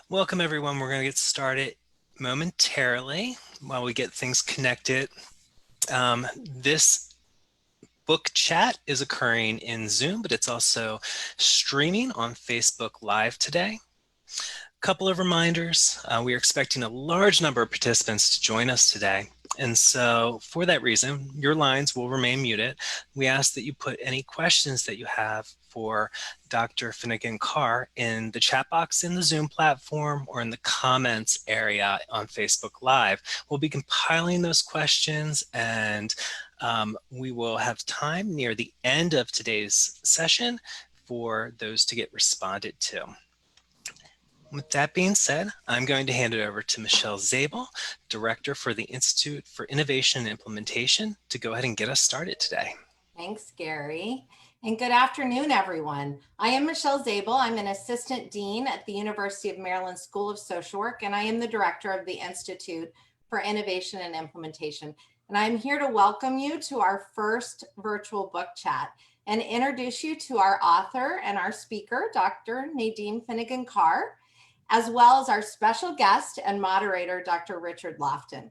Welcome everyone. We're going to get started momentarily while we get things connected. This book chat is occurring in Zoom, but it's also streaming on Facebook Live today. Couple of reminders. We are expecting a large number of participants to join us today. And so for that reason, your lines will remain muted. We ask that you put any questions that you have for Dr. Finigan-Carr in the chat box in the Zoom platform or in the comments area on Facebook Live. We'll be compiling those questions and we will have time near the end of today's session for those to get responded to. With that being said, I'm going to hand it over to Michelle Zabal, Director for the Institute for Innovation and Implementation, to go ahead and get us started today. Thanks, Gary. And good afternoon, everyone. I am Michelle Zabal. I'm an Assistant Dean at the University of Maryland School of Social Work, and I am the Director of the Institute for Innovation and Implementation. And I'm here to welcome you to our first virtual book chat and introduce you to our author and our speaker, Dr. Nadine Finigan-Carr, as well as our special guest and moderator, Dr. Richard Lofton.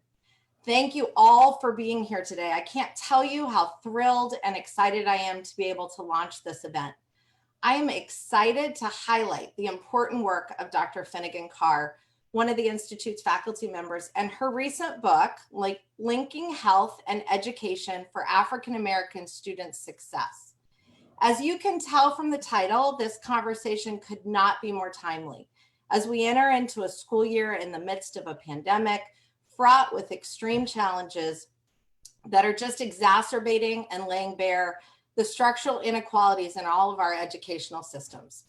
Thank you all for being here today. I can't tell you how thrilled and excited I am to be able to launch this event. I am excited to highlight the important work of Dr. Finigan-Carr, one of the Institute's faculty members, and her recent book, Linking Health and Education for African American Students' Success. As you can tell from the title, this conversation could not be more timely as we enter into a school year in the midst of a pandemic fraught with extreme challenges that are just exacerbating and laying bare the structural inequalities in all of our educational systems.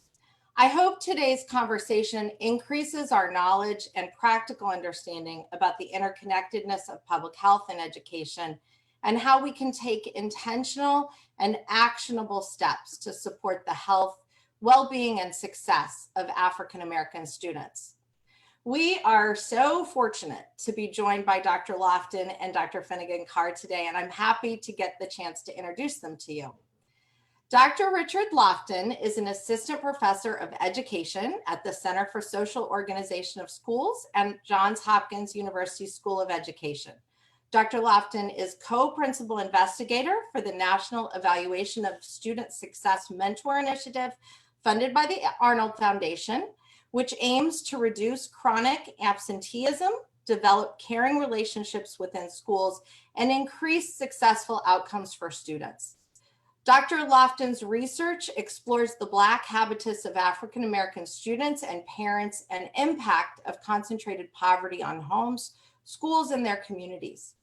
I hope today's conversation increases our knowledge and practical understanding about the interconnectedness of public health and education and how we can take intentional and actionable steps to support the health, well-being, and success of African American students. We are so fortunate to be joined by Dr. Lofton and Dr. Finigan-Carr today, and I'm happy to get the chance to introduce them to you. Dr. Richard Lofton is an assistant professor of education at the Center for Social Organization of Schools and Johns Hopkins University School of Education. Dr. Lofton is co-principal investigator for the National Evaluation of Student Success Mentor Initiative funded by the Arnold Foundation, which aims to reduce chronic absenteeism, develop caring relationships within schools, and increase successful outcomes for students. Dr. Lofton's research explores the Black habitus of African American students and parents and impact of concentrated poverty on homes, schools, and their communities.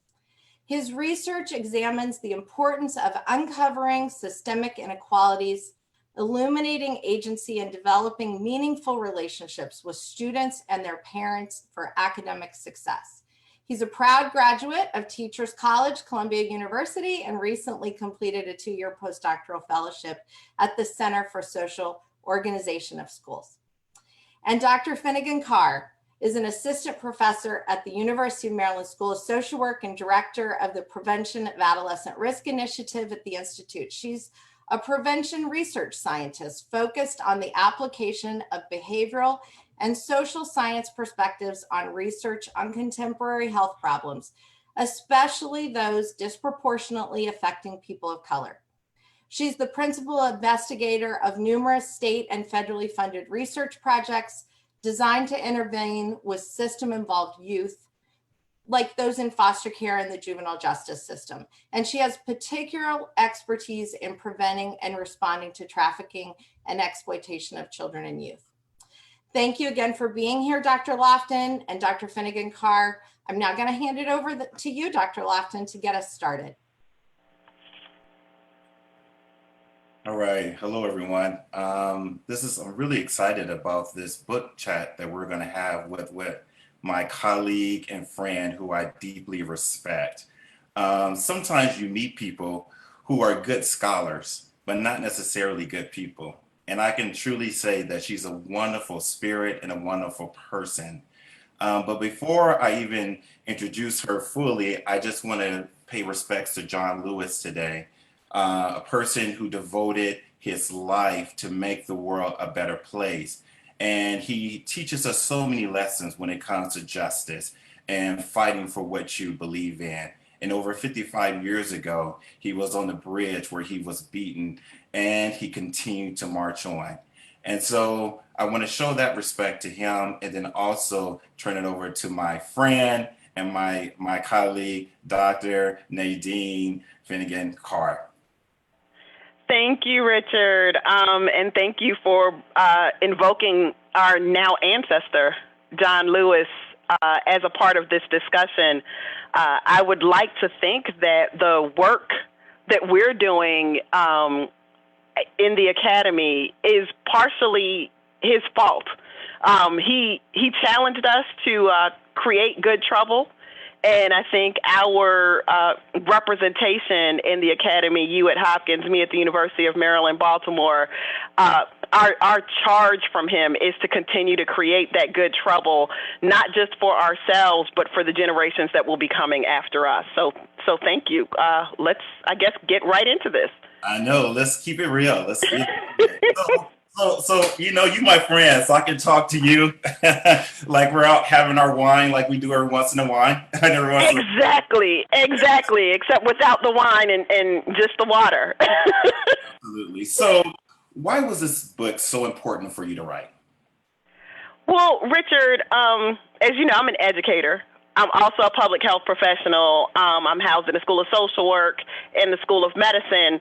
His research examines the importance of uncovering systemic inequalities, illuminating agency, and developing meaningful relationships with students and their parents for academic success. He's a proud graduate of Teachers College, Columbia University, and recently completed a 2-year postdoctoral fellowship at the Center for Social Organization of Schools. And Dr. Finigan-Carr is an assistant professor at the University of Maryland School of Social Work and director of the Prevention of Adolescent Risk Initiative at the Institute. She's a prevention research scientist focused on the application of behavioral and social science perspectives on research on contemporary health problems, especially those disproportionately affecting people of color. She's the principal investigator of numerous state and federally funded research projects designed to intervene with system-involved youth, like those in foster care and the juvenile justice system. And she has particular expertise in preventing and responding to trafficking and exploitation of children and youth. Thank you again for being here, Dr. Lofton and Dr. Finigan-Carr. I'm now going to hand it over to you, Dr. Lofton, to get us started. All right. Hello, everyone. I'm really excited about this book chat that we're going to have with my colleague and friend who I deeply respect. Sometimes you meet people who are good scholars, but not necessarily good people. And I can truly say that she's a wonderful spirit and a wonderful person. But before I even introduce her fully, I just want to pay respects to John Lewis today, a person who devoted his life to make the world a better place. And he teaches us so many lessons when it comes to justice and fighting for what you believe in. And over 55 years ago, he was on the bridge where he was beaten and he continued to march on. And so I want to show that respect to him and then also turn it over to my friend and my colleague, Dr. Nadine Finigan-Carr. Thank you, Richard, and thank you for invoking our now ancestor, John Lewis, as a part of this discussion. I would like to think that the work that we're doing in the Academy is partially his fault. He challenged us to create good trouble. And I think our representation in the Academy, you at Hopkins, me at the University of Maryland, Baltimore, our charge from him is to continue to create that good trouble, not just for ourselves, but for the generations that will be coming after us. So thank you. Let's, I guess, get right into this. I know. Let's keep it real. Let's keep it real. So you know, you my friend, so I can talk to you like we're out having our wine, like we do every once in a while. Exactly. Except without the wine and just the water. Absolutely. So, why was this book so important for you to write? Well, Richard, as you know, I'm an educator. I'm also a public health professional. I'm housed in the School of Social Work and the School of Medicine,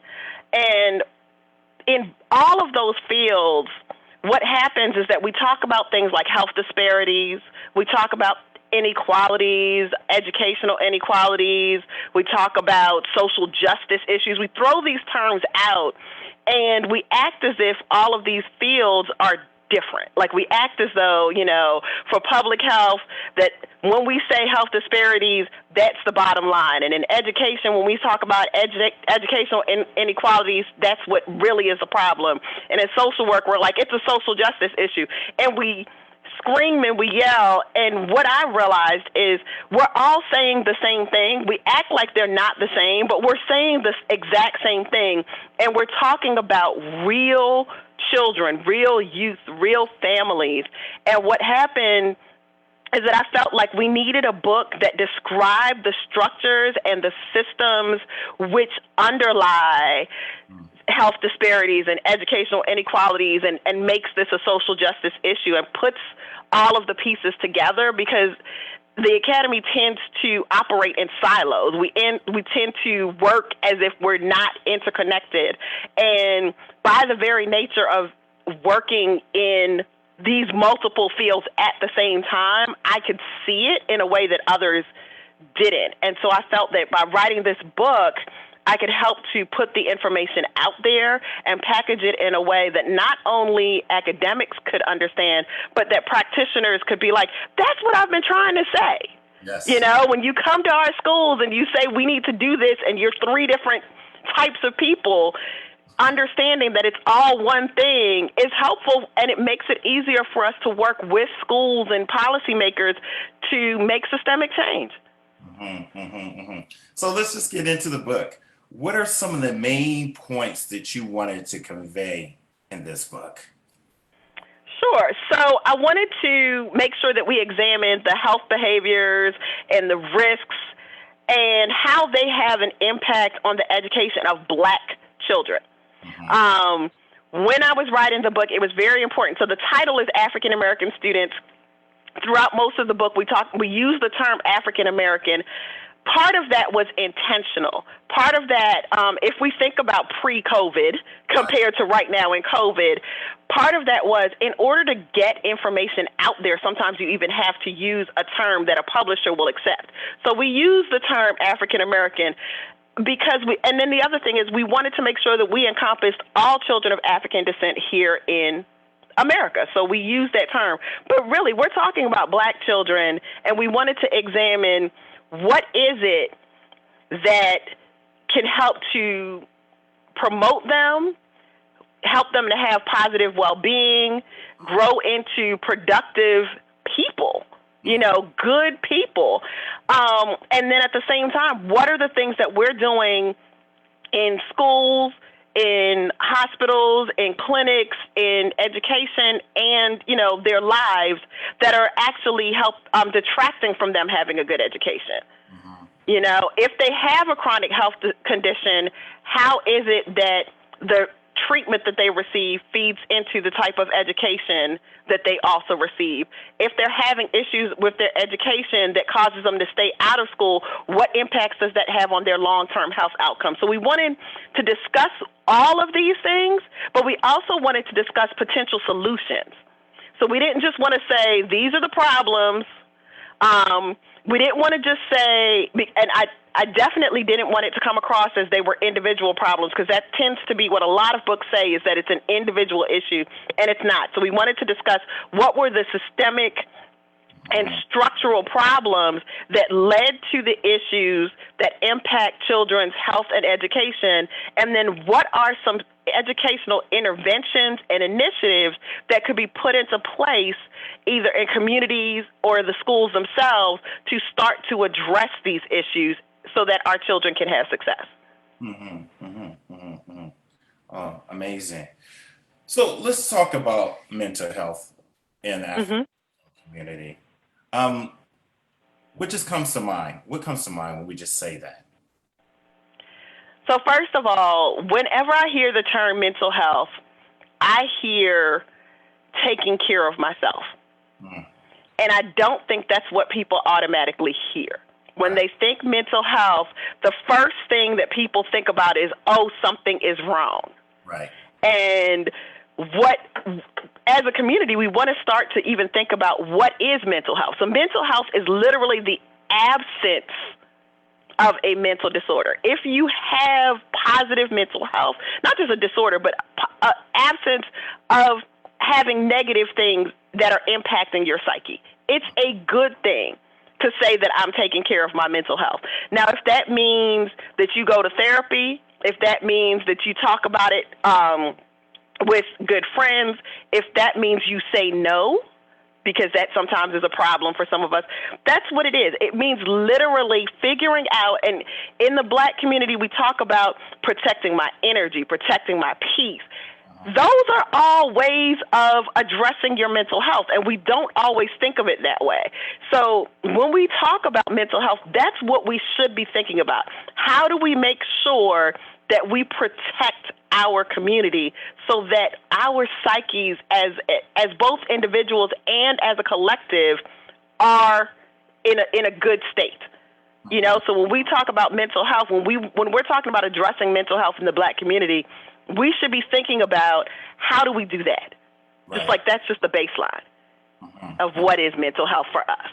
and in all of those fields, what happens is that we talk about things like health disparities, we talk about inequalities, educational inequalities, we talk about social justice issues. We throw these terms out, and we act as if all of these fields are different. Like we act as though, you know, for public health, that when we say health disparities, that's the bottom line. And in education, when we talk about educational inequalities, that's what really is the problem. And in social work, we're like, it's a social justice issue. And we scream and we yell. And what I realized is we're all saying the same thing. We act like they're not the same, but we're saying the exact same thing. And we're talking about real children, real youth, real families. And what happened is that I felt like we needed a book that described the structures and the systems which underlie health disparities and educational inequalities and makes this a social justice issue and puts all of the pieces together, because the Academy tends to operate in silos. We tend to work as if we're not interconnected. And by the very nature of working in these multiple fields at the same time, I could see it in a way that others didn't. And so I felt that by writing this book, I could help to put the information out there and package it in a way that not only academics could understand, but that practitioners could be like, that's what I've been trying to say. Yes. You know, when you come to our schools and you say we need to do this and you're three different types of people, understanding that it's all one thing is helpful, and it makes it easier for us to work with schools and policymakers to make systemic change. So let's just get into the book. What are some of the main points that you wanted to convey in this book? Sure. So I wanted to make sure that we examined the health behaviors and the risks and how they have an impact on the education of Black children. When I was writing the book, it was very important. So the title is African American Students. Throughout most of the book, we use the term African American. Part of that was intentional. Part of that, if we think about pre-COVID compared to right now in COVID, part of that was in order to get information out there, sometimes you even have to use a term that a publisher will accept. So we use the term African American because and then the other thing is we wanted to make sure that we encompassed all children of African descent here in America. So we use that term. But really, we're talking about Black children, and we wanted to examine what is it that can help to promote them, help them to have positive well-being, grow into productive people, you know, good people. And then at the same time, what are the things that we're doing in schools, in hospitals, in clinics, in education, and, you know, their lives that are actually detracting from them having a good education. You know, if they have a chronic health condition, how is it that the treatment that they receive feeds into the type of education that they also receive? If they're having issues with their education that causes them to stay out of school, what impacts does that have on their long-term health outcomes? So we wanted to discuss all of these things, but we also wanted to discuss potential solutions. So we didn't just want to say, these are the problems. We didn't want to just say, and I definitely didn't want it to come across as they were individual problems, because that tends to be what a lot of books say, is that it's an individual issue, and it's not. So we wanted to discuss what were the systemic and structural problems that led to the issues that impact children's health and education, and then what are some educational interventions and initiatives that could be put into place either in communities or the schools themselves to start to address these issues so that our children can have success. Oh, amazing. So let's talk about mental health in the African community. What just comes to mind? What comes to mind when we just say that? So first of all, whenever I hear the term mental health, I hear taking care of myself. And I don't think that's what people automatically hear. When they think mental health, the first thing that people think about is, oh, something is wrong. Right. And as a community, we want to start to even think about what is mental health. So mental health is literally the absence of a mental disorder. If you have positive mental health, not just a disorder, but absence of having negative things that are impacting your psyche, it's a good thing to say that I'm taking care of my mental health. Now, if that means that you go to therapy, if that means that you talk about it with good friends, if that means you say no, because that sometimes is a problem for some of us, that's what it is. It means literally figuring out, and in the Black community, we talk about protecting my energy, protecting my peace. Those are all ways of addressing your mental health, and we don't always think of it that way. So when we talk about mental health, that's what we should be thinking about. How do we make sure that we protect our community so that our psyches as both individuals and as a collective are in a good state? You know, so when we talk about mental health, when we're talking about addressing mental health in the Black community, we should be thinking about how do we do that? Right. Just like that's just the baseline of what is mental health for us.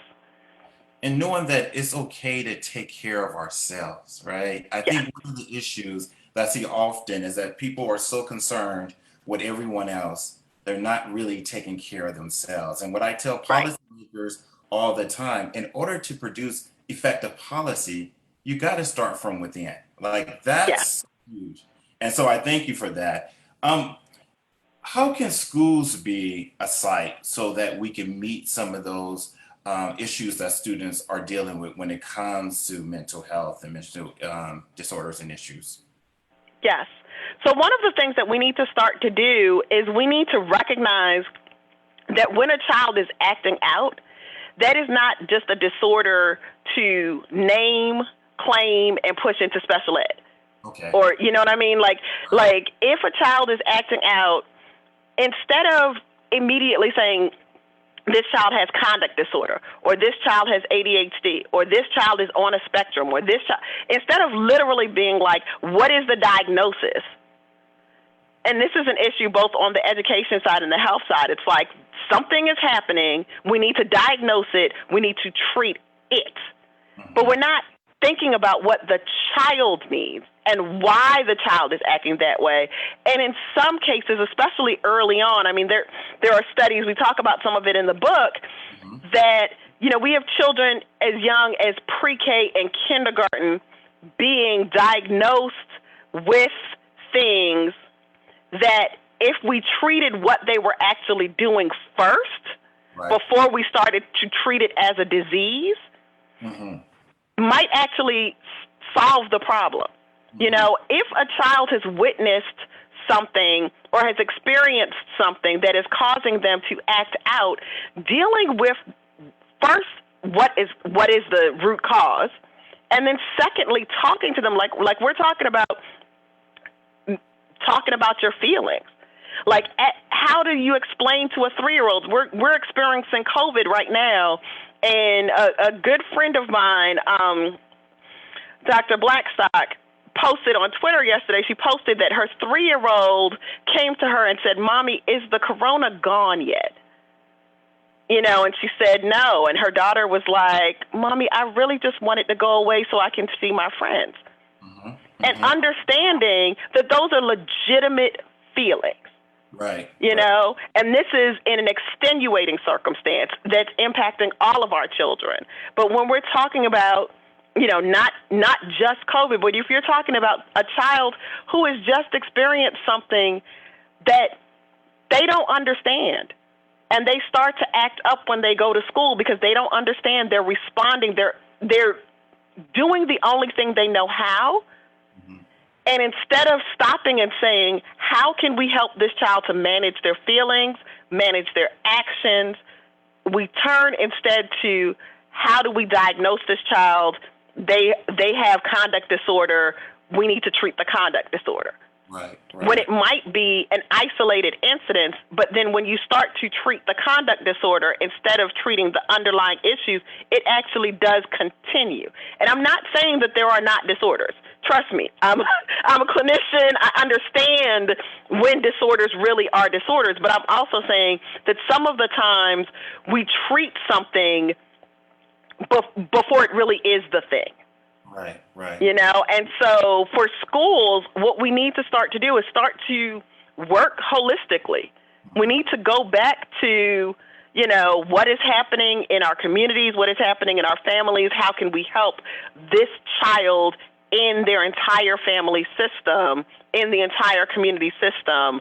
And knowing that it's okay to take care of ourselves, right? I think one of the issues that I see often is that people are so concerned with everyone else, they're not really taking care of themselves. And what I tell policymakers all the time, in order to produce effective policy, you got to start from within. Like that's huge. And so I thank you for that. How can schools be a site so that we can meet some of those issues that students are dealing with when it comes to mental health and mental disorders and issues? Yes. So one of the things that we need to start to do is we need to recognize that when a child is acting out, that is not just a disorder to name, claim, and push into special ed. Okay. Or, you know what I mean? Like if a child is acting out, instead of immediately saying this child has conduct disorder, or this child has ADHD, or this child is on a spectrum, or this child, instead of literally being like, what is the diagnosis? And this is an issue both on the education side and the health side. It's like something is happening. We need to diagnose it. We need to treat it. But we're not thinking about what the child needs and why the child is acting that way. And in some cases, especially early on, I mean, there are studies, we talk about some of it in the book, that, you know, we have children as young as pre-K and kindergarten being diagnosed with things that if we treated what they were actually doing first, before we started to treat it as a disease, might actually solve the problem. You know, if a child has witnessed something or has experienced something that is causing them to act out, dealing with first what is the root cause, and then secondly, talking to them like we're talking about your feelings. Like, how do you explain to a 3-year-old? We're experiencing COVID right now, and a good friend of mine, Dr. Blackstock, posted on Twitter yesterday. She posted that her 3-year-old came to her and said, "Mommy, is the corona gone yet?" You know, and she said no. And her daughter was like, "Mommy, I really just want it to go away so I can see my friends." And understanding that those are legitimate feelings. Right. You know, and this is in an extenuating circumstance that's impacting all of our children. But when we're talking about, you know, not just COVID, but if you're talking about a child who has just experienced something that they don't understand, and they start to act up when they go to school because they don't understand, they're responding, they're doing the only thing they know how. And instead of stopping and saying, how can we help this child to manage their feelings, manage their actions, we turn instead to, how do we diagnose this child? They have conduct disorder. We need to treat the conduct disorder. Right. When it might be an isolated incident, but then when you start to treat the conduct disorder instead of treating the underlying issues, it actually does continue. And I'm not saying that there are not disorders. Trust me, I'm a clinician. I understand when disorders really are disorders, but I'm also saying that some of the times we treat something before it really is the thing. Right. You know, and so for schools, what we need to start to do is start to work holistically. We need to go back to, you know, what is happening in our communities, what is happening in our families, how can we help this child in their entire family system, in the entire community system,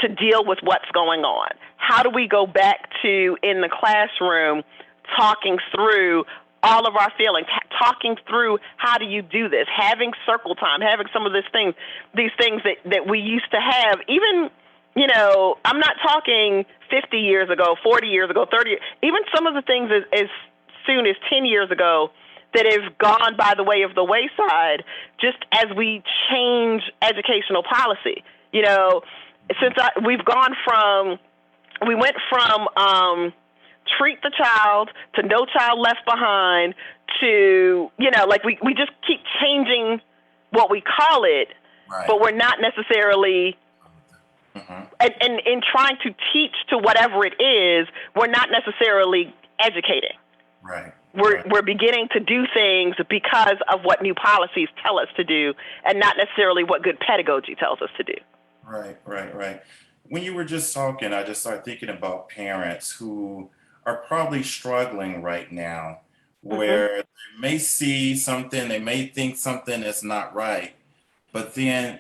to deal with what's going on? How do we go back to, in the classroom, talking through all of our feelings, talking through how do you do this, having circle time, having some of these things that we used to have, even, you know, I'm not talking 50 years ago, 40 years ago, 30, even some of the things as soon as 10 years ago that have gone by the way of the wayside, just as we change educational policy. You know, since we went from treat the child to no child left behind to, you know, like we just keep changing what we call it, Right. but we're not necessarily, and in trying to teach to whatever it is, we're not necessarily educating. Right. We're beginning to do things because of what new policies tell us to do, and not necessarily what good pedagogy tells us to do. Right. When you were just talking, I just started thinking about parents who are probably struggling right now, where they may see something, they may think something is not right, but then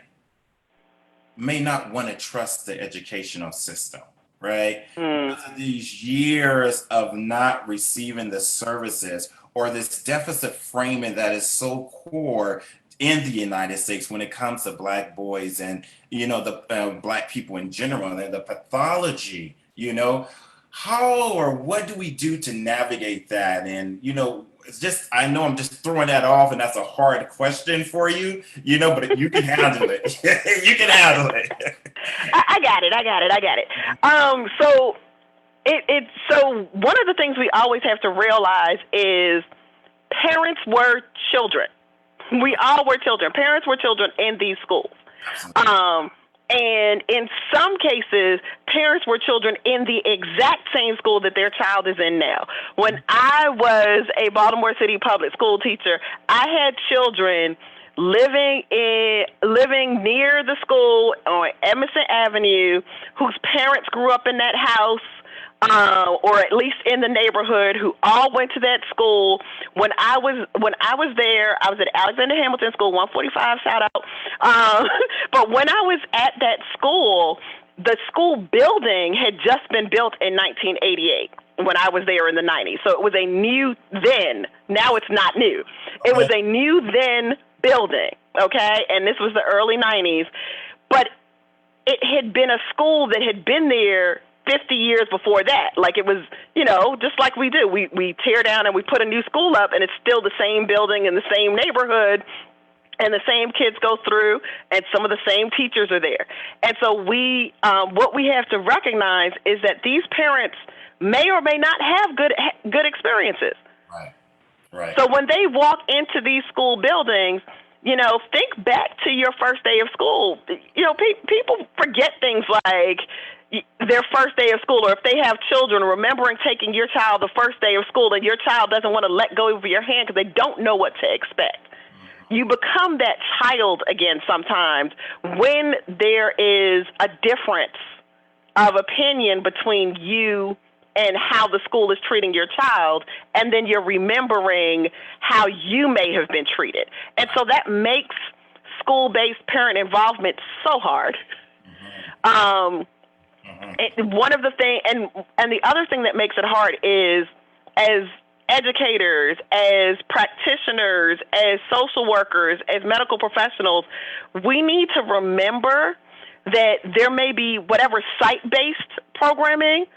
may not want to trust the educational system, right? Because of these years of not receiving the services or this deficit framing that is so core in the United States when it comes to Black boys and, you know, the Black people in general, and the pathology, you know, how or what do we do to navigate that? And, you know, it's just, I know I'm just throwing that off and that's a hard question for you, you know, but you can handle it. You can handle it. I got it. So one of the things we always have to realize is parents were children. We all were children. Parents were children in these schools. And in some cases, parents were children in the exact same school that their child is in now. When I was a Baltimore City public school teacher, I had children living near the school on Emerson Avenue whose parents grew up in that house, or at least in the neighborhood, who all went to that school. When I was there, I was at Alexander Hamilton School, 145, shout out. But when I was at that school, the school building had just been built in 1988 when I was there in the 90s. So it was a new then. Now it's not new. It was a new then building. okay? And this was the early 90s. But it had been a school that had been there 50 years before that. Like it was, just like we do. We tear down and we put a new school up, and it's still the same building in the same neighborhood, and the same kids go through, and some of the same teachers are there. And so what we have to recognize is that these parents may or may not have good experiences. Right. So when they walk into these school buildings, think back to your first day of school. People forget things like their first day of school, or if they have children, remembering taking your child the first day of school and your child doesn't want to let go of your hand because they don't know what to expect. You become that child again sometimes when there is a difference of opinion between you and how the school is treating your child, and then you're remembering how you may have been treated. And so that makes school-based parent involvement so hard. One of the things, and the other thing that makes it hard is, as educators, as practitioners, as social workers, as medical professionals, we need to remember that there may be whatever site-based programming,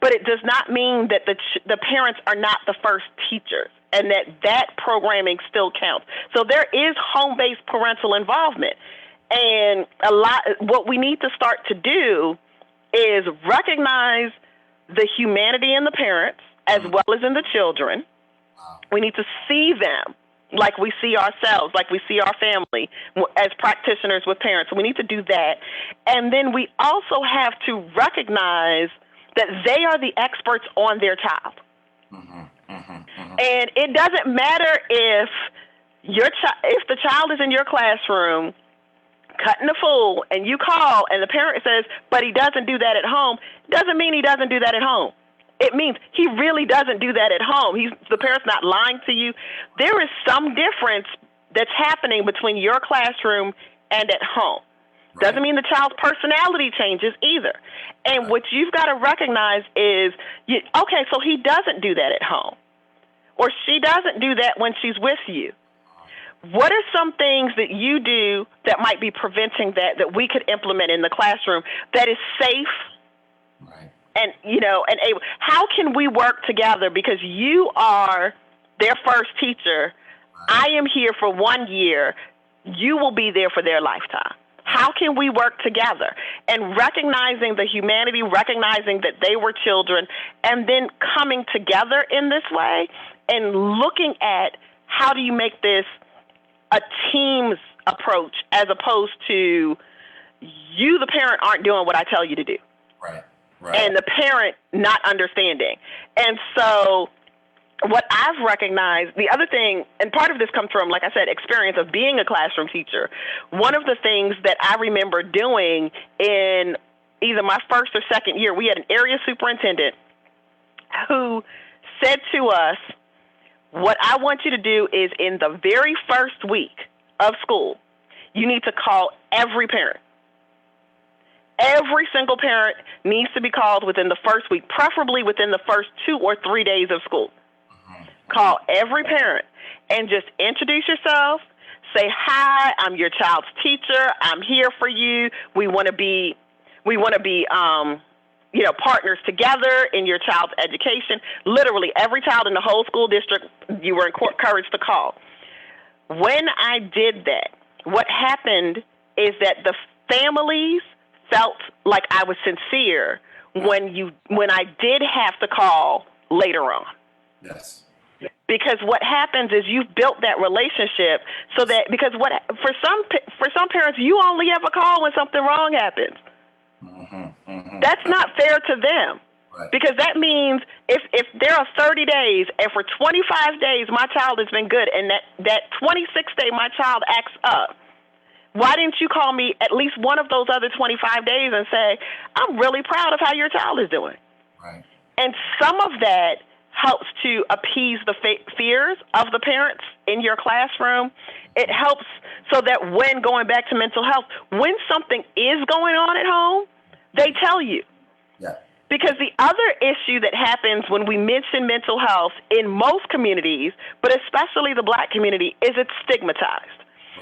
but it does not mean that the parents are not the first teachers, and that programming still counts. So there is home-based parental involvement. And what we need to start to do is recognize the humanity in the parents as well as in the children. We need to see them like we see ourselves, like we see our family as practitioners with parents. So we need to do that. And then we also have to recognize that they are the experts on their child. And it doesn't matter if the child is in your classroom cutting a fool and you call and the parent says, but he doesn't do that at home, doesn't mean he doesn't do that at home. It means he really doesn't do that at home. The parent's not lying to you. There is some difference that's happening between your classroom and at home. Doesn't mean the child's personality changes either. And what you've got to recognize is, okay, so he doesn't do that at home, or she doesn't do that when she's with you. What are some things that you do that might be preventing that we could implement in the classroom that is safe? Right. And, and able, how can we work together? Because you are their first teacher. I am here for 1 year. You will be there for their lifetime. How can we work together? And recognizing the humanity, recognizing that they were children, and then coming together in this way and looking at how do you make this a team's approach as opposed to you, the parent, aren't doing what I tell you to do. Right. And the parent not understanding. And so what I've recognized, the other thing, and part of this comes from, like I said, experience of being a classroom teacher. One of the things that I remember doing in either my first or second year, we had an area superintendent who said to us, what I want you to do is in the very first week of school, you need to call every parent. Every single parent needs to be called within the first week, preferably within the first 2 or 3 days of school. Call every parent and just introduce yourself. Say, hi, I'm your child's teacher. I'm here for you. We want to be partners together in your child's education. Literally every child in the whole school district, you were encouraged to call. When I did that, what happened is that the families felt like I was sincere when I did have to call later on. Yes. Because what happens is you've built that relationship so that, because for some parents, you only ever call when something wrong happens. That's not fair to them. Right. Because that means if there are 30 days and for 25 days my child has been good and that 26th day my child acts up, why didn't you call me at least one of those other 25 days and say, I'm really proud of how your child is doing? Right. And some of that helps to appease the fears of the parents in your classroom. It helps so that when going back to mental health, when something is going on at home, they tell you. Yeah. Because the other issue that happens when we mention mental health in most communities, but especially the Black community, is it's stigmatized.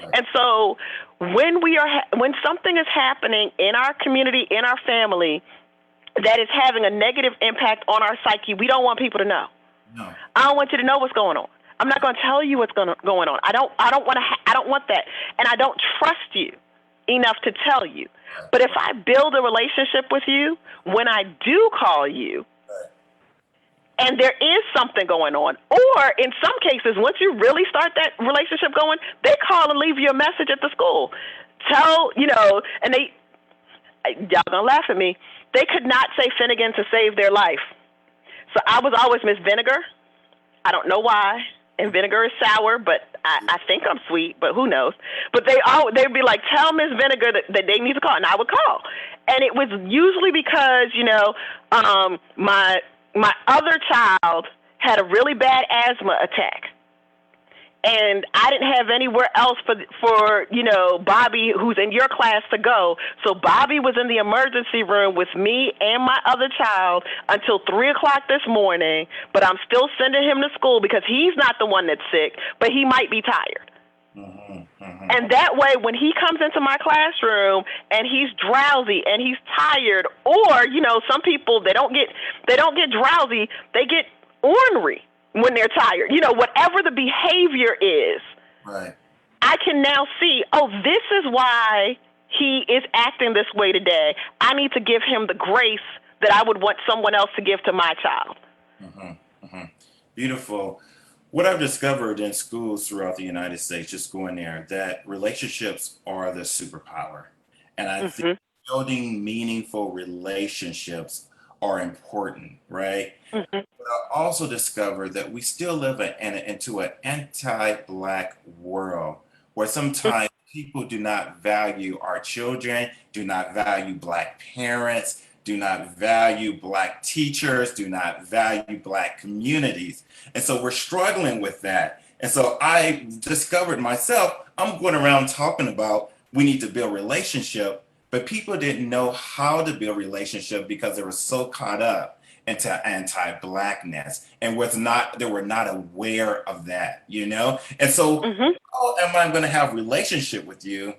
Right. And so when something is happening in our community, in our family, that is having a negative impact on our psyche, we don't want people to know. No. I don't want you to know what's going on. I'm not going to tell you what's going on. I don't want that, and I don't trust you enough to tell you. Right. But if I build a relationship with you, when I do call you, Right. and there is something going on, or in some cases, once you really start that relationship going, they call and leave you a message at the school. And y'all gonna laugh at me. They could not say Finnegan to save their life. So I was always Miss Vinegar. I don't know why. And vinegar is sour, but I think I'm sweet, but who knows? But they'd be like, tell Miss Vinegar that they need to call, and I would call. And it was usually because, my other child had a really bad asthma attack. And I didn't have anywhere else for Bobby, who's in your class, to go. So Bobby was in the emergency room with me and my other child until 3 o'clock this morning. But I'm still sending him to school because he's not the one that's sick, but he might be tired. Mm-hmm. Mm-hmm. And that way, when he comes into my classroom and he's drowsy and he's tired, or some people they don't get drowsy, they get ornery when they're tired, whatever the behavior is, Right. I can now see, this is why he is acting this way today. I need to give him the grace that I would want someone else to give to my child. Mm-hmm. Mm-hmm. Beautiful. What I've discovered in schools throughout the United States, just going there, that relationships are the superpower. And I think building meaningful relationships are important, right? Mm-hmm. But I also discovered that we still live into an anti-Black world where sometimes people do not value our children, do not value Black parents, do not value Black teachers, do not value Black communities. And so we're struggling with that. And so I discovered myself, I'm going around talking about we need to build relationship, but people didn't know how to build relationship because they were so caught up into anti-Blackness and they were not aware of that, And so how am I going to have relationship with you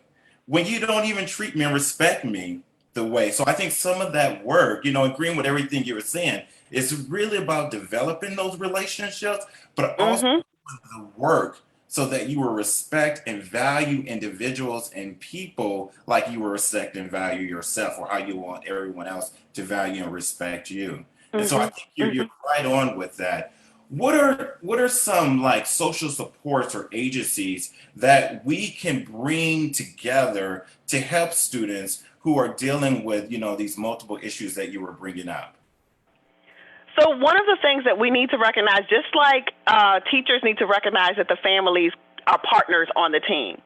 when you don't even treat me and respect me the way? So I think some of that work, agreeing with everything you were saying, is really about developing those relationships, but also doing the work so that you will respect and value individuals and people like you will respect and value yourself, or how you want everyone else to value and respect you. And so I think you're right on with that. What are some like social supports or agencies that we can bring together to help students who are dealing with, these multiple issues that you were bringing up? So one of the things that we need to recognize, just like teachers need to recognize that the families are partners on the team.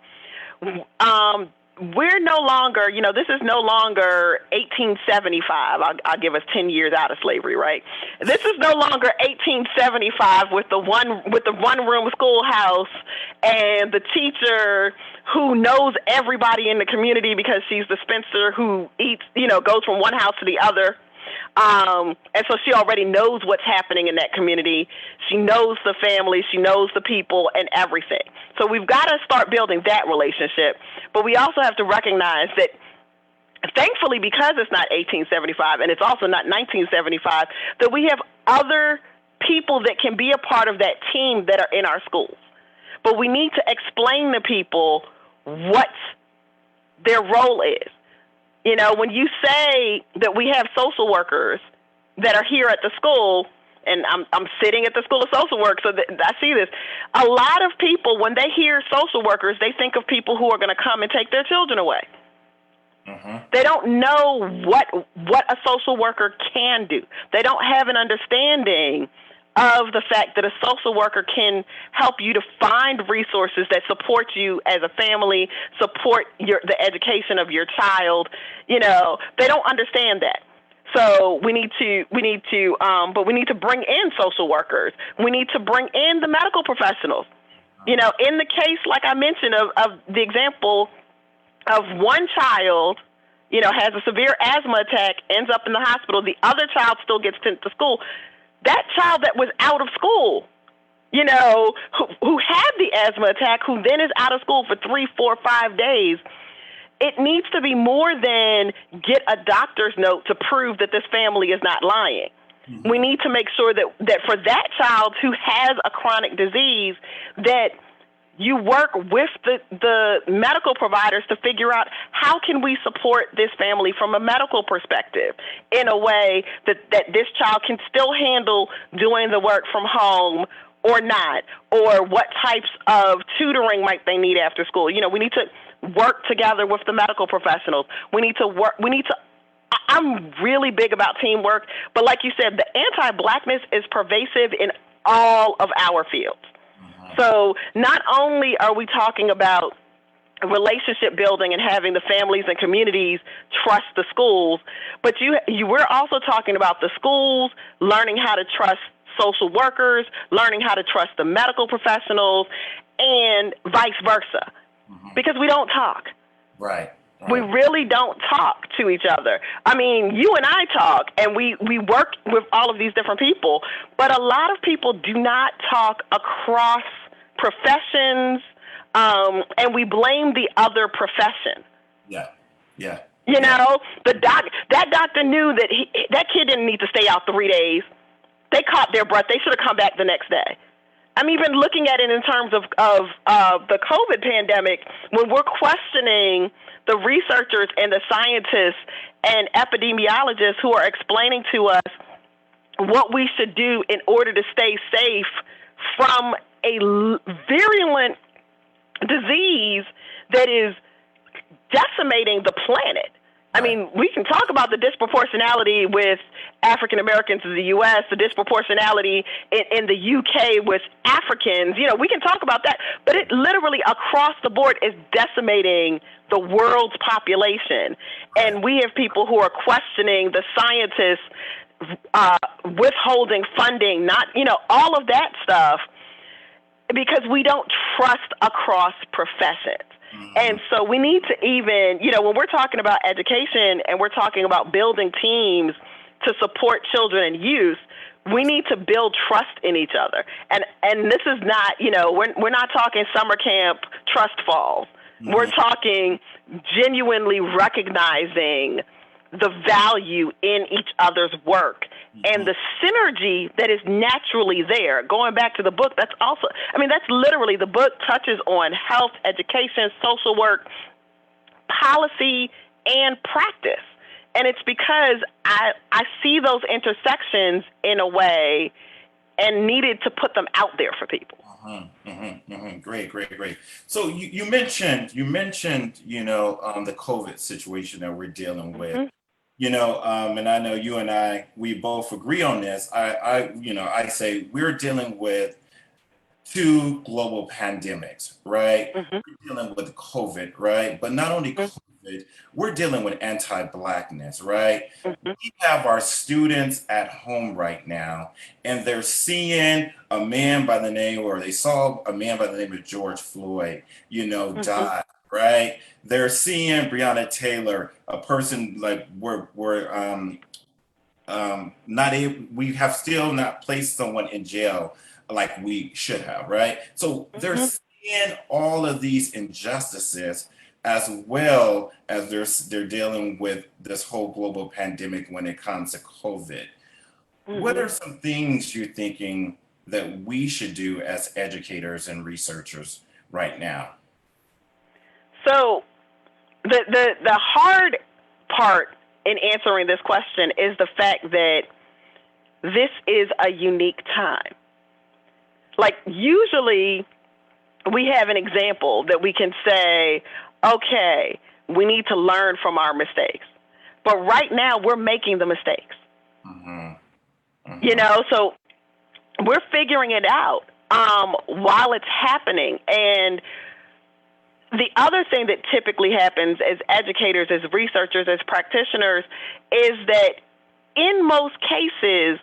We're no longer, this is no longer 1875. I'll give us 10 years out of slavery, right? This is no longer 1875 with the one room schoolhouse and the teacher who knows everybody in the community because she's the spinster who eats, goes from one house to the other. And so she already knows what's happening in that community. She knows the family, she knows the people and everything. So we've got to start building that relationship. But we also have to recognize that, thankfully, because it's not 1875 and it's also not 1975, that we have other people that can be a part of that team that are in our schools. But we need to explain to people what their role is. When you say that we have social workers that are here at the school, and I'm sitting at the School of Social Work, so I see this. A lot of people, when they hear social workers, they think of people who are going to come and take their children away. They don't know what a social worker can do. They don't have an understanding of the fact that a social worker can help you to find resources that support you as a family, support the education of your child. They don't understand that. So we need to bring in social workers. We need to bring in the medical professionals. In the case, like I mentioned, of the example of one child, has a severe asthma attack, ends up in the hospital. The other child still gets sent to school. That child that was out of school, who had the asthma attack, who then is out of school for 3, 4, 5 days. It needs to be more than get a doctor's note to prove that this family is not lying. Mm-hmm. We need to make sure that for that child who has a chronic disease, that you work with the medical providers to figure out how can we support this family from a medical perspective in a way that this child can still handle doing the work from home or not, or what types of tutoring might they need after school. We need to work together with the medical professionals. I'm really big about teamwork, but like you said, the anti-Blackness is pervasive in all of our fields. So not only are we talking about relationship building and having the families and communities trust the schools, but we're also talking about the schools learning how to trust social workers, learning how to trust the medical professionals, and vice versa, because we don't talk. Right. We really don't talk to each other. I mean, you and I talk, and we work with all of these different people, but a lot of people do not talk across professions, and we blame the other profession. Yeah. That doctor knew that that kid didn't need to stay out 3 days. They caught their breath. They should have come back the next day. I'm even looking at it in terms of the COVID pandemic, when we're questioning the researchers and the scientists and epidemiologists who are explaining to us what we should do in order to stay safe from a virulent disease that is decimating the planet. I mean, we can talk about the disproportionality with African Americans in the U.S., the disproportionality in the U.K. with Africans. We can talk about that, but it literally across the board is decimating the world's population. And we have people who are questioning the scientists, withholding funding, all of that stuff, because we don't trust across professions. And so we need to even, when we're talking about education and we're talking about building teams to support children and youth, we need to build trust in each other. And this is not, we're not talking summer camp trust falls. We're talking genuinely recognizing the value in each other's work and the synergy that is naturally there. Going back to the book, that's literally, the book touches on health, education, social work, policy, and practice. And it's because I see those intersections in a way and needed to put them out there for people. Great. So you mentioned, the COVID situation that we're dealing with. And I know you and we both agree on this. I say we're dealing with 2 global pandemics, right? We're dealing with COVID, right? But not only COVID, we're dealing with anti-Blackness, right? We have our students at home right now, and they're seeing a man by the name, or they saw a man by the name of George Floyd, die. Right, they're seeing Breonna Taylor, a person like we have still not placed someone in jail like we should have, right? So they're seeing all of these injustices, as well as they're dealing with this whole global pandemic when it comes to COVID. What are some things you're thinking that we should do as educators and researchers right now? So the hard part in answering this question is the fact that this is a unique time. Like, usually we have an example that we can say, okay, we need to learn from our mistakes. But right now we're making the mistakes. So we're figuring it out while it's happening. And the other thing that typically happens as educators, as researchers, as practitioners, is that in most cases,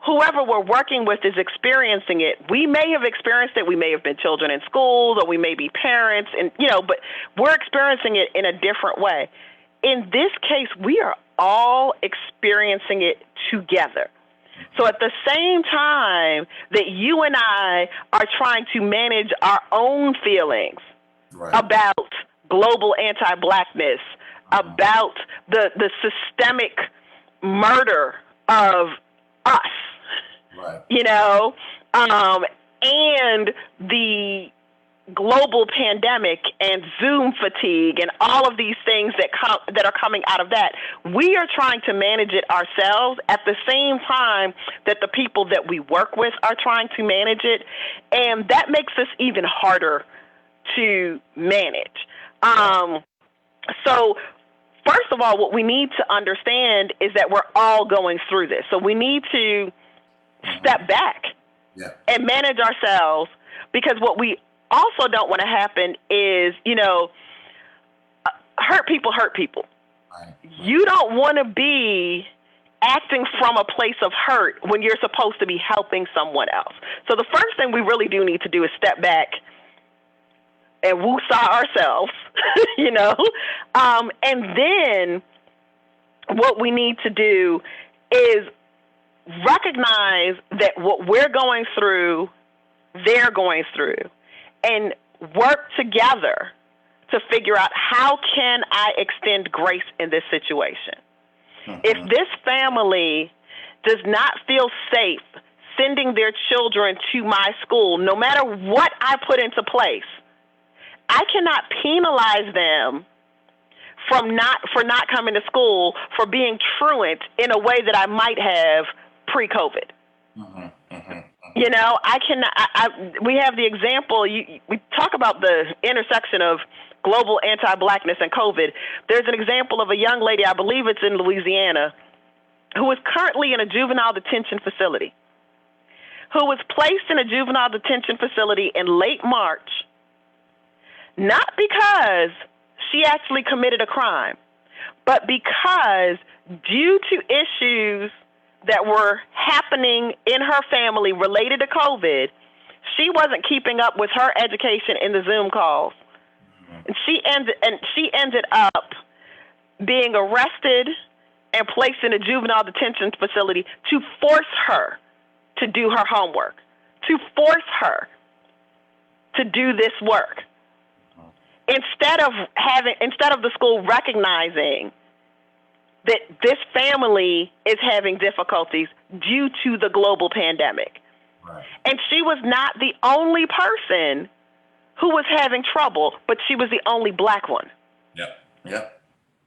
whoever we're working with is experiencing it. We may have experienced it. We may have been children in schools, or we may be parents, and but we're experiencing it in a different way. In this case, we are all experiencing it together. So at the same time that you and I are trying to manage our own feelings about global anti-Blackness, about the systemic murder of us, you know, and the global pandemic and Zoom fatigue and all of these things that are coming out of that. We are trying to manage it ourselves at the same time that the people that we work with are trying to manage it, and that makes this even harder to manage. So first of all, what we need to understand is that we're all going through this. So we need to step back and manage ourselves, because what we also don't want to happen is, you know, hurt people hurt people. You don't want to be acting from a place of hurt when you're supposed to be helping someone else. So the first thing we really do need to do is step back and woosah ourselves, you know, and then what we need to do is recognize that what we're going through, they're going through, and work together to figure out how can I extend grace in this situation. If this family does not feel safe sending their children to my school, no matter what I put into place, I cannot penalize them for not coming to school, for being truant in a way that I might have pre-COVID. You know, we have the example, we talk about the intersection of global anti-Blackness and COVID. There's an example of a young lady, I believe it's in Louisiana, who is currently in a juvenile detention facility, who was placed in a juvenile detention facility in late March, not because she actually committed a crime, but because due to issues that were happening in her family related to COVID, she wasn't keeping up with her education in the Zoom calls. And she ended up being arrested and placed in a juvenile detention facility to force her to do her homework, to force her to do this work. Instead of the school recognizing that this family is having difficulties due to the global pandemic. And she was not the only person who was having trouble, but she was the only Black one.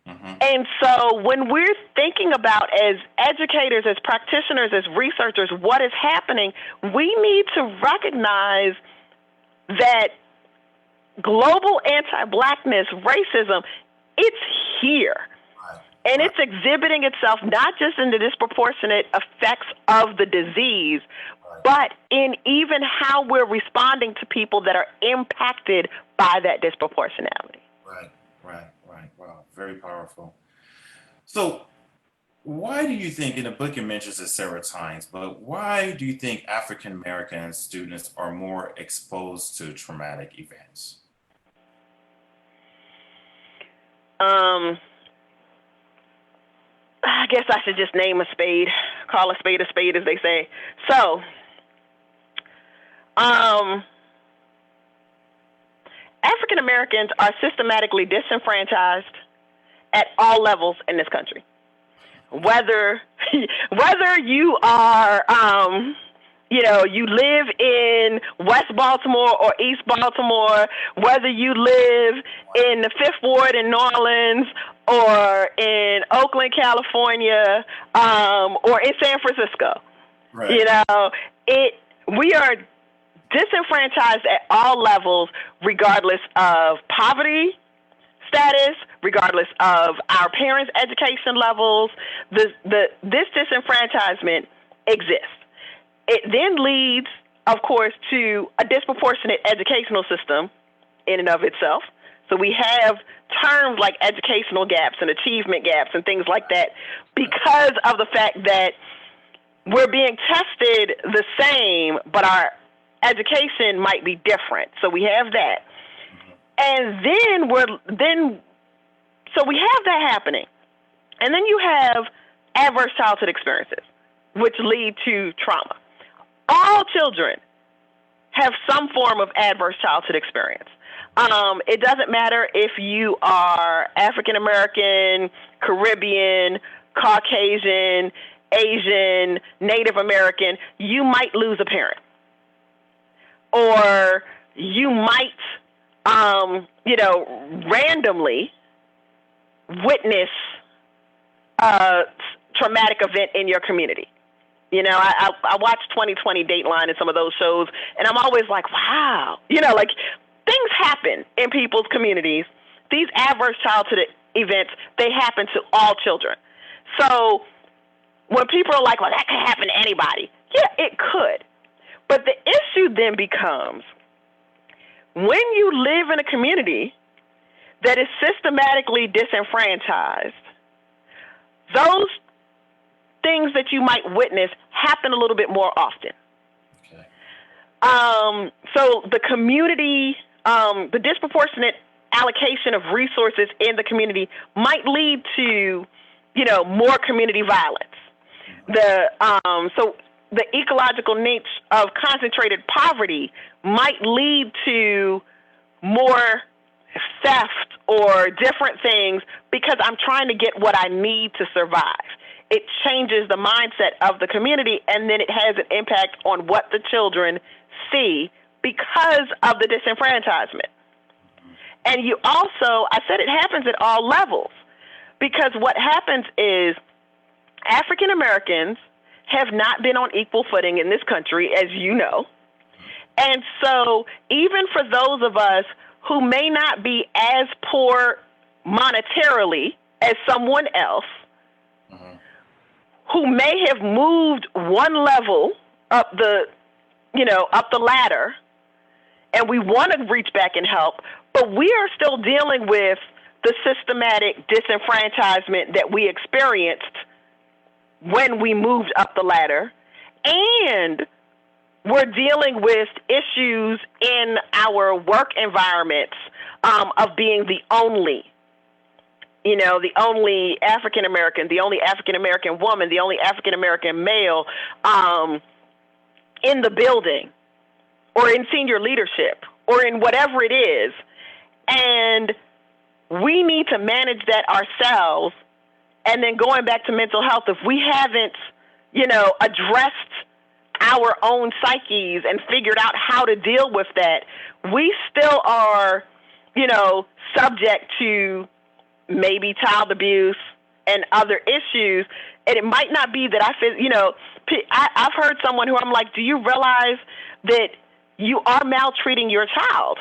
And so when we're thinking about, as educators, as practitioners, as researchers, what is happening, we need to recognize that global anti-Blackness, racism, it's here. And it's exhibiting itself not just in the disproportionate effects of the disease, but in even how we're responding to people that are impacted by that disproportionality. Wow, very powerful. So why do you think, in the book it mentions it several times, but why do you think African American students are more exposed to traumatic events? I guess I should just name a spade, call a spade, as they say. So, African Americans are systematically disenfranchised at all levels in this country. Whether you are, you live in West Baltimore or East Baltimore, whether you live in the Fifth Ward in New Orleans or in Oakland, California, or in San Francisco. We are disenfranchised at all levels, regardless of poverty status, regardless of our parents' education levels. This disenfranchisement exists. It then leads, of course, to a disproportionate educational system in and of itself. So we have terms like educational gaps and achievement gaps and things like that because of the fact that we're being tested the same, but our education might be different. So we have that. And so we have that happening. And then you have adverse childhood experiences. which lead to trauma. All children have some form of adverse childhood experience. It doesn't matter if you are African American, Caribbean, Caucasian, Asian, Native American, you might lose a parent. Or you might, randomly witness a traumatic event in your community. I watch 2020 Dateline and some of those shows, and I'm always like, wow, things happen in people's communities. These adverse childhood events, they happen to all children. So when people are like, well, that could happen to anybody. Yeah, it could. But the issue then becomes when you live in a community that is systematically disenfranchised, those things that you might witness happen a little bit more often. Okay. So the community, the disproportionate allocation of resources in the community might lead to, more community violence. So the ecological nature of concentrated poverty might lead to more theft or different things because I'm trying to get what I need to survive. It changes the mindset of the community, and then it has an impact on what the children see because of the disenfranchisement. And you also, I said it happens at all levels, because what happens is African Americans have not been on equal footing in this country, as you know. And so even for those of us who may not be as poor monetarily as someone else, who may have moved one level up the ladder, and we want to reach back and help, but we are still dealing with the systematic disenfranchisement that we experienced when we moved up the ladder, and we're dealing with issues in our work environments of being the only African American, the only African American woman, the only African American male in the building or in senior leadership or in whatever it is. And we need to manage that ourselves. And then going back to mental health, if we haven't, addressed our own psyches and figured out how to deal with that, we still are, subject to maybe child abuse and other issues. And it might not be that I feel, I've heard someone who I'm like, do you realize that you are maltreating your child?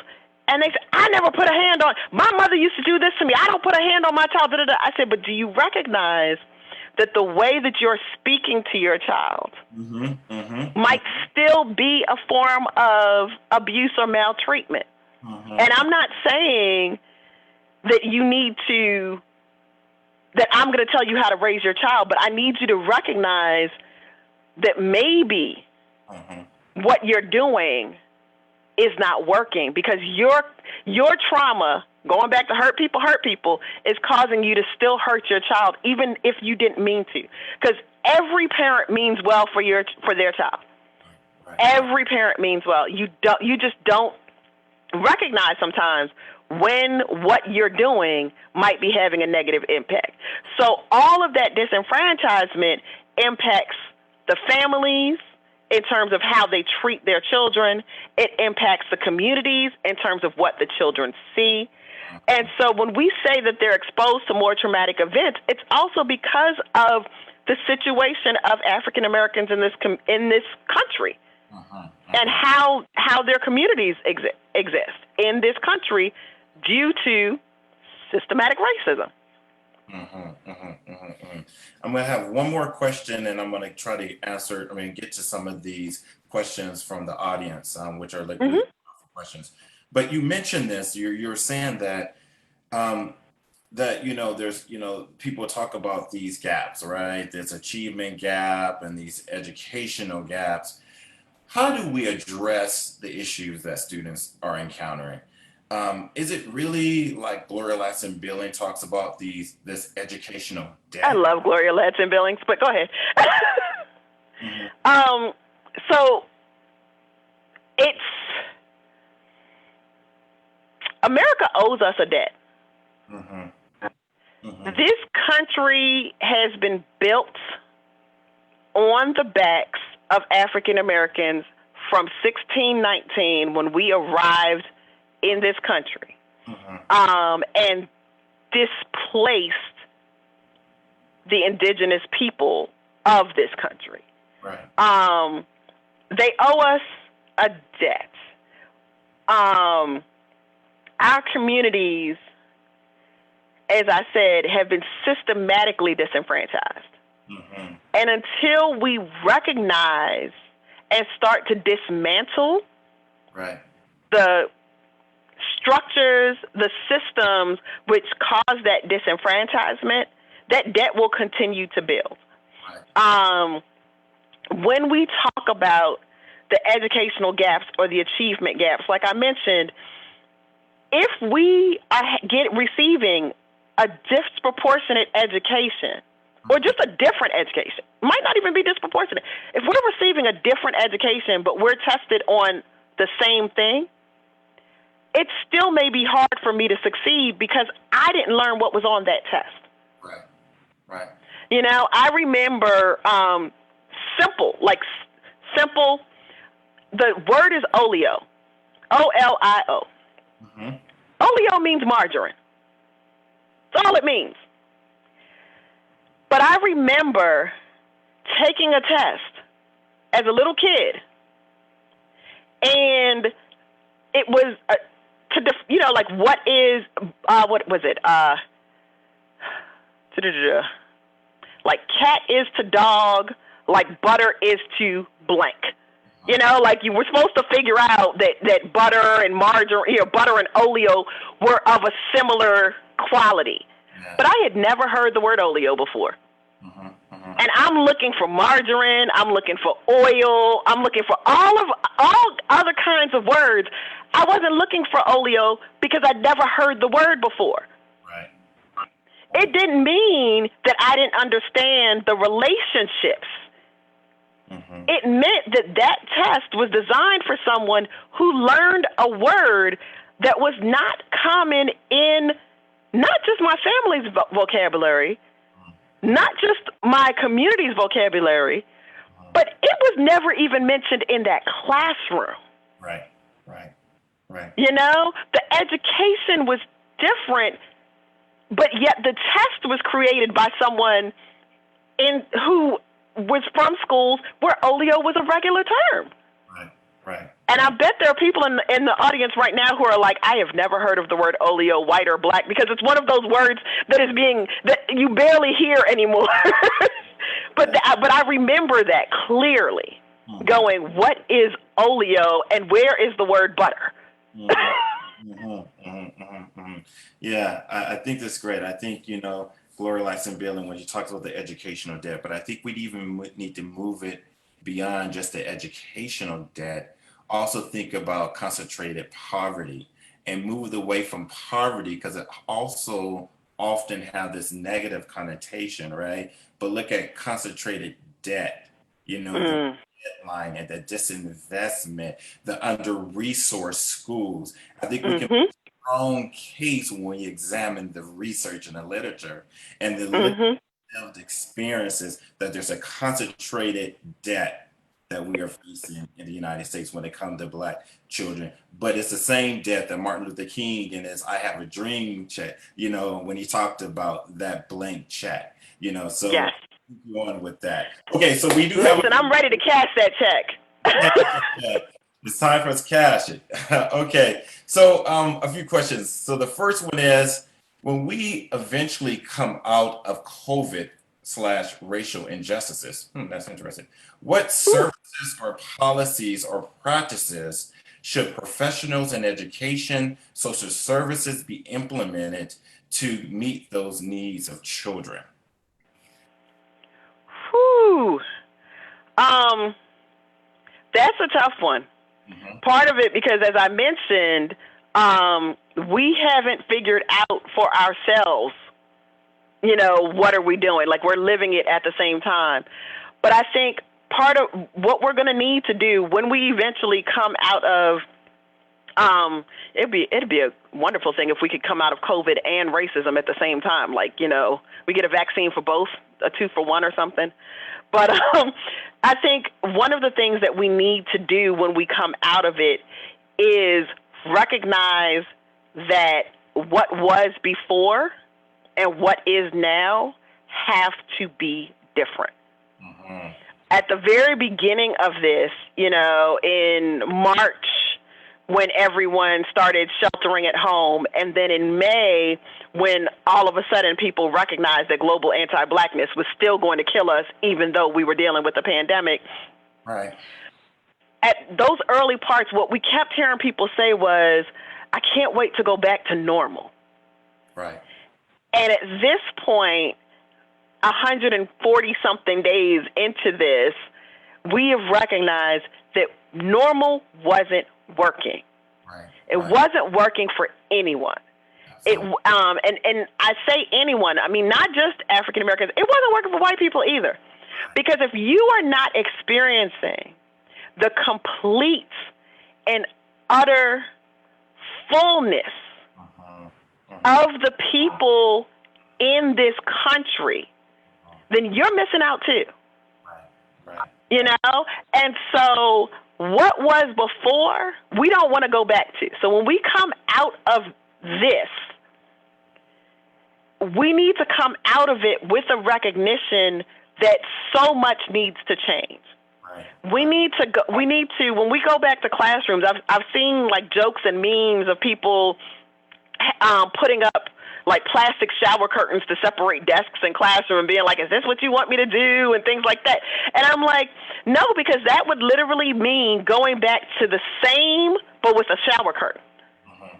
And they said, I never put a hand on, my mother used to do this to me. I don't put a hand on my child. Da, da, da. I said, but do you recognize that the way that you're speaking to your child might still be a form of abuse or maltreatment? And I'm not saying that that I'm going to tell you how to raise your child, but I need you to recognize that maybe what you're doing is not working, because your trauma, going back to hurt people, is causing you to still hurt your child, even if you didn't mean to. Because every parent means well for their child. Right. Every parent means well. You just don't recognize sometimes when what you're doing might be having a negative impact. So all of that disenfranchisement impacts the families in terms of how they treat their children. It impacts the communities in terms of what the children see. And so when we say that they're exposed to more traumatic events, it's also because of the situation of African Americans in this country and how their communities exist in this country due to systematic racism. I'm going to have one more question, and I'm going to try to get to some of these questions from the audience, which are like really questions. But you mentioned this, you're saying that, there's, people talk about these gaps, right? This achievement gap and these educational gaps. How do we address the issues that students are encountering? Is it really like Gloria Ladson-Billings talks about this educational debt? I love Gloria Ladson-Billings, but go ahead. So it's America owes us a debt. This country has been built on the backs of African Americans from 1619 when we arrived in this country, and displaced the indigenous people of this country. Right. They owe us a debt. Our communities, as I said, have been systematically disenfranchised. And until we recognize and start to dismantle the structures, the systems which cause that disenfranchisement, that debt will continue to build. When we talk about the educational gaps or the achievement gaps, like I mentioned, if we are receiving a disproportionate education, or just a different education, might not even be disproportionate. If we're receiving a different education, but we're tested on the same thing, it still may be hard for me to succeed because I didn't learn what was on that test. Right. You know, I remember simple, the word is oleo, O-L-I-O. Oleo means margarine. That's all it means. But I remember taking a test as a little kid, and it was what is what was it? Like cat is to dog, like butter is to blank. You know, like you were supposed to figure out that butter and margarine, butter and oleo were of a similar quality. But I had never heard the word oleo before. And I'm looking for margarine, I'm looking for oil, I'm looking for all other kinds of words. I wasn't looking for oleo because I'd never heard the word before. It didn't mean that I didn't understand the relationships. It meant that test was designed for someone who learned a word that was not common in not just my family's vocabulary, not just my community's vocabulary, but it was never even mentioned in that classroom. Right. You know, the education was different, but yet the test was created by someone who was from schools where oleo was a regular term. Right. And I bet there are people in the audience right now who are like, I have never heard of the word oleo, white or black, because it's one of those words that you barely hear anymore. But I remember that clearly, going, what is oleo and where is the word butter? Yeah, I think that's great. I think, Gloria likes in Bill, and when you talk about the educational debt, but I think we'd even need to move it beyond just the educational debt. Also think about concentrated poverty and move away from poverty, because it also often have this negative connotation, right? But look at concentrated debt, the deadline and the disinvestment, the under-resourced schools. I think we can make a strong case when we examine the research and the literature and the lived experiences that there's a concentrated debt that we are facing in the United States when it comes to Black children. But it's the same debt that Martin Luther King in his I Have a Dream check, when he talked about that blank check, so yes. Keep going with that. Okay, so we do have... Listen, I'm ready to cash that check. It's time for us to cash it. Okay, so a few questions. So the first one is, when we eventually come out of COVID/racial injustices, that's interesting. What services or policies or practices should professionals in education, social services be implemented to meet those needs of children? Whew. That's a tough one. Part of it because, as I mentioned, we haven't figured out for ourselves, what are we doing? Like, we're living it at the same time. But I think part of what we're going to need to do when we eventually come out of, it'd be a wonderful thing if we could come out of COVID and racism at the same time. Like, we get a vaccine for both, a 2-for-1 or something. But I think one of the things that we need to do when we come out of it is recognize that what was before and what is now have to be different. Mm-hmm. At the very beginning of this, in March, when everyone started sheltering at home, and then in May, when all of a sudden people recognized that global anti-Blackness was still going to kill us, even though we were dealing with the pandemic. Right. At those early parts, what we kept hearing people say was, I can't wait to go back to normal. Right. And at this point, 140-something days into this, we have recognized that normal wasn't working. Right. It wasn't working for anyone. Absolutely. And I say anyone, I mean, not just African Americans. It wasn't working for white people either. Because if you are not experiencing the complete and utter fullness of the people in this country, then you're missing out too. Right. And so what was before, we don't want to go back to. So when we come out of this, we need to come out of it with a recognition that so much needs to change. Right. We need to, when we go back to classrooms, I've seen like jokes and memes of people putting up like plastic shower curtains to separate desks in classroom and being like, is this what you want me to do? And things like that. And I'm like, no, because that would literally mean going back to the same, but with a shower curtain.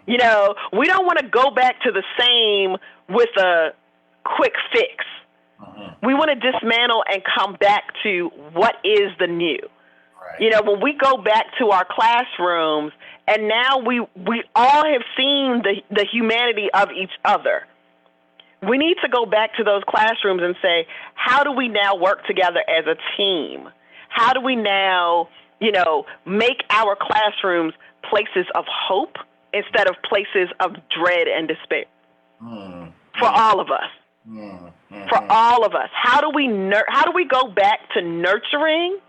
Mm-hmm. We don't want to go back to the same with a quick fix. Mm-hmm. We want to dismantle and come back to what is the new. Right. When we go back to our classrooms, and now we all have seen the humanity of each other. We need to go back to those classrooms and say, how do we now work together as a team? How do we now, make our classrooms places of hope instead of places of dread and despair? Mm-hmm. For all of us. Mm-hmm. For all of us. How do we go back to nurturing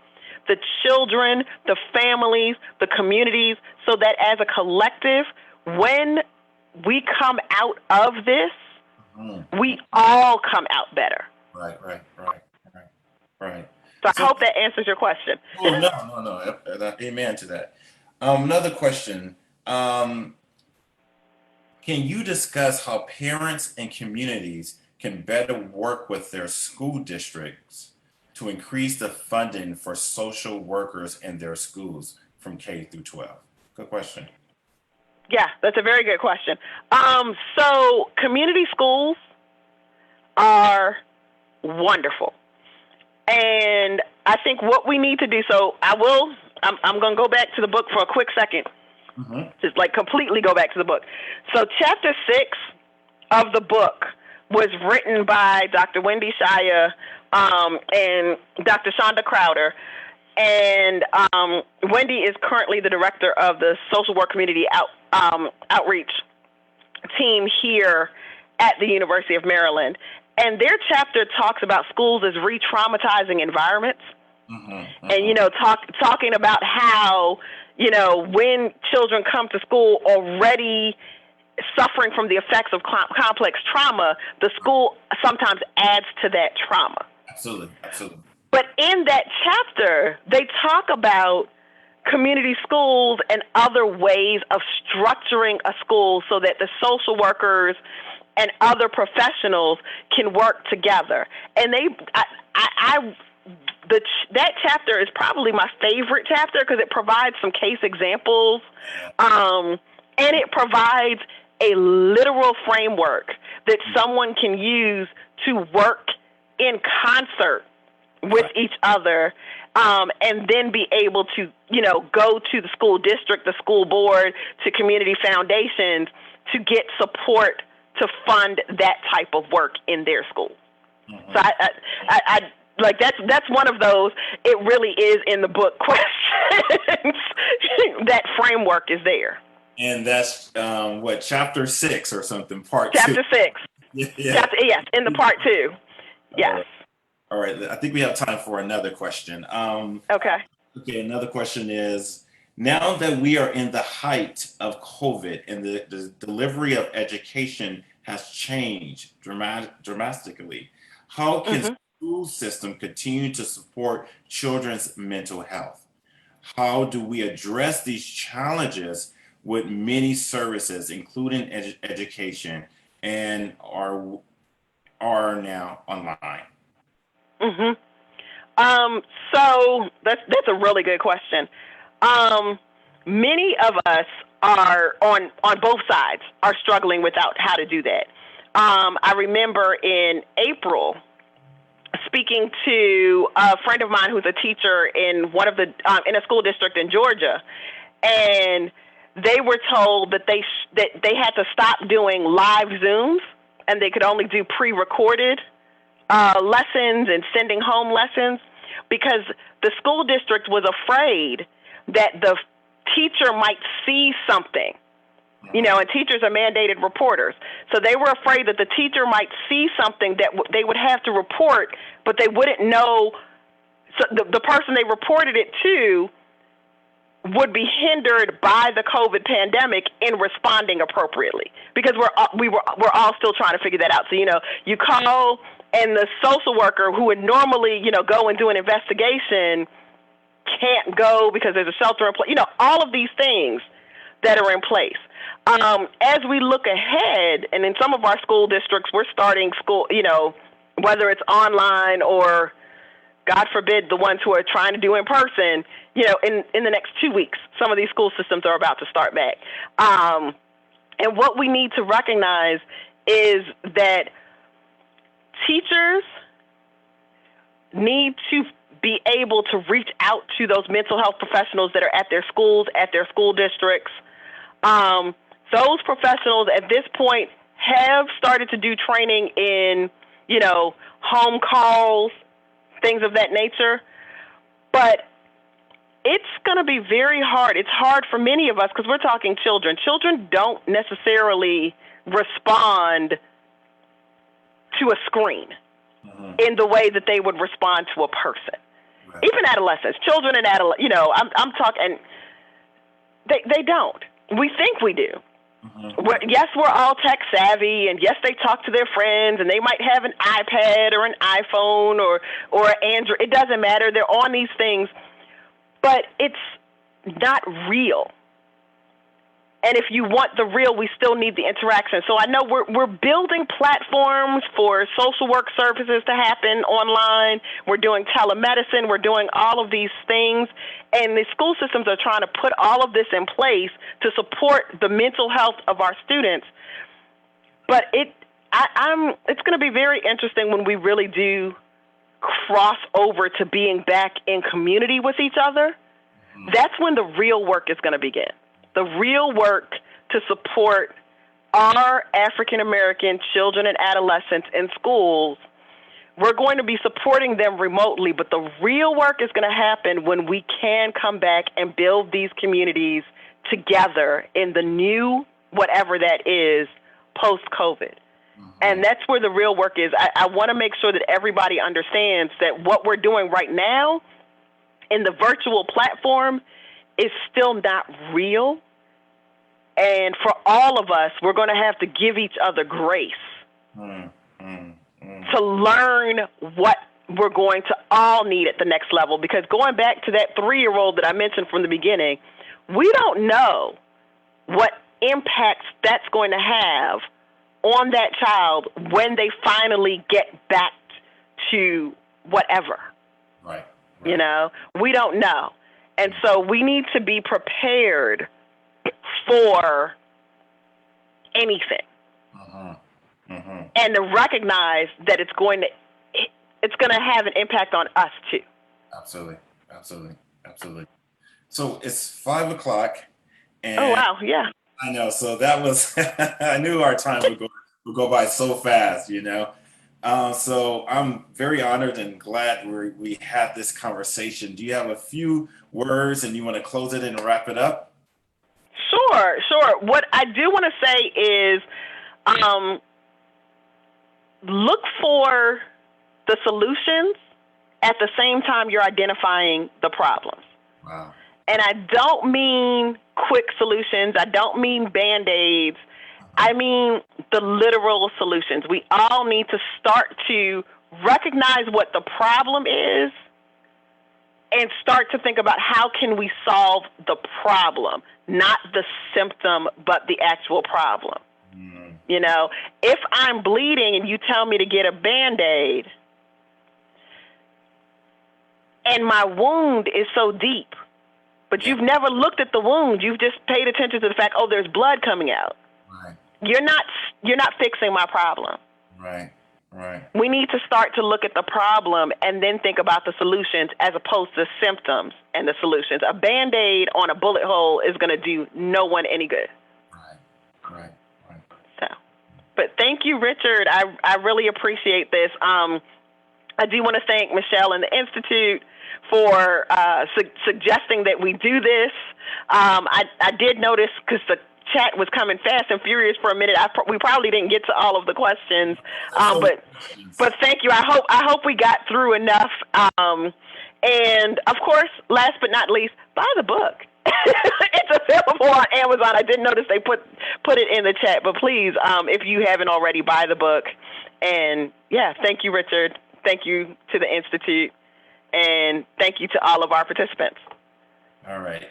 the children, the families, the communities, so that as a collective, when we come out of this, we all come out better. Right. So I hope that answers your question. Oh, no. Amen to that. Another question. Can you discuss how parents and communities can better work with their school districts to increase the funding for social workers in their schools from K through 12? Good question. Yeah, that's a very good question. So community schools are wonderful. And I think what we need to do, I'm going to go back to the book for a quick second. Mm-hmm. Just like completely go back to the book. So chapter 6 of the book was written by Dr. Wendy Shaya and Dr. Shonda Crowder. And Wendy is currently the director of the social work community outreach team here at the University of Maryland. And their chapter talks about schools as re-traumatizing environments. Mm-hmm, mm-hmm. And, talking about how, when children come to school already suffering from the effects of complex trauma, the school sometimes adds to that trauma. Absolutely. But in that chapter, they talk about community schools and other ways of structuring a school so that the social workers and other professionals can work together. And that chapter is probably my favorite chapter because it provides some case examples, and it provides a literal framework that someone can use to work in concert with each other, and then be able to, go to the school district, the school board, to community foundations to get support to fund that type of work in their school. Mm-hmm. So Like that's one of those, it really is in the book questions. That framework is there. And that's what, chapter 6 or something, part 2. Chapter 6. Yeah. Yes, in the part 2. Yes. All right. I think we have time for another question. Okay. Okay, another question is, now that we are in the height of COVID and the delivery of education has changed dramatically, how can Mm-hmm. school system continue to support children's mental health? How do we address these challenges with many services, including education, and are now online? Mm-hmm. So that's a really good question. Many of us are on both sides are struggling without how to do that. I remember in April speaking to a friend of mine who's a teacher in one of the in a school district in Georgia, and they were told that they had to stop doing live Zooms and they could only do pre-recorded lessons and sending home lessons, because the school district was afraid that the teacher might see something, and teachers are mandated reporters. So they were afraid that the teacher might see something that they would have to report, but they wouldn't know. So the person they reported it to would be hindered by the COVID pandemic in responding appropriately, because we're all still trying to figure that out. So, you call, and the social worker who would normally, go and do an investigation can't go because there's a shelter in place, all of these things that are in place. As we look ahead, and in some of our school districts, we're starting school, whether it's online or, God forbid, the ones who are trying to do in person, in the next 2 weeks, some of these school systems are about to start back. And what we need to recognize is that teachers need to be able to reach out to those mental health professionals that are at their schools, at their school districts. Those professionals at this point have started to do training in, home calls, things of that nature. But it's going to be very hard. It's hard for many of us because we're talking children. Children don't necessarily respond to a screen in the way that they would respond to a person. Right. Even adolescents, children and adolescents, I'm talking, they don't. We think we do. Yes, we're all tech savvy, and yes, they talk to their friends, and they might have an iPad or an iPhone or an Android. It doesn't matter. They're on these things, but it's not real. And if you want the real, we still need the interaction. So I know we're building platforms for social work services to happen online. We're doing telemedicine. We're doing all of these things. And the school systems are trying to put all of this in place to support the mental health of our students. But it's going to be very interesting when we really do cross over to being back in community with each other. That's when the real work is going to begin. The real work to support our African-American children and adolescents in schools. We're going to be supporting them remotely, but the real work is going to happen when we can come back and build these communities together in the new, whatever that is, post-COVID. And that's where the real work is. I want to make sure that everybody understands that what we're doing right now in the virtual platform is still not real. And for all of us, we're going to have to give each other grace to learn what we're going to all need at the next level. Because going back to that 3-year-old that I mentioned from the beginning, we don't know what impacts that's going to have on that child when they finally get back to whatever. Right. We don't know. And so we need to be prepared for anything. And to recognize that it's going to have an impact on us too. Absolutely. So it's 5 o'clock. And oh wow, yeah. I know. So that was I knew our time would go by so fast, So I'm very honored and glad we had this conversation. Do you have a few words and you want to close it and wrap it up? Sure, sure. What I do want to say is look for the solutions at the same time you're identifying the problems. Wow. And I don't mean quick solutions. I don't mean Band-Aids. I mean the literal solutions. We all need to start to recognize what the problem is and start to think about how can we solve the problem, not the symptom, but the actual problem. You know, if I'm bleeding and you tell me to get a Band-Aid and my wound is so deep, but you've never looked at the wound, you've just paid attention to the fact, oh, there's blood coming out. Right. You're not fixing my problem. Right. Right. We need to start to look at the problem and then think about the solutions as opposed to symptoms and the solutions. A Band-Aid on a bullet hole is going to do no one any good. Right. Right. Right. So, but thank you, Richard. I really appreciate this. I do want to thank Michelle and the Institute for suggesting that we do this. I did notice, because the chat was coming fast and furious for a minute, we probably didn't get to all of the questions, but thank you. I hope we got through enough. And of course, last but not least, buy the book. It's available on Amazon. I didn't notice they put it in the chat, but please, if you haven't already, buy the book. And yeah, thank you, Richard. Thank you to the Institute, and thank you to all of our participants. All right.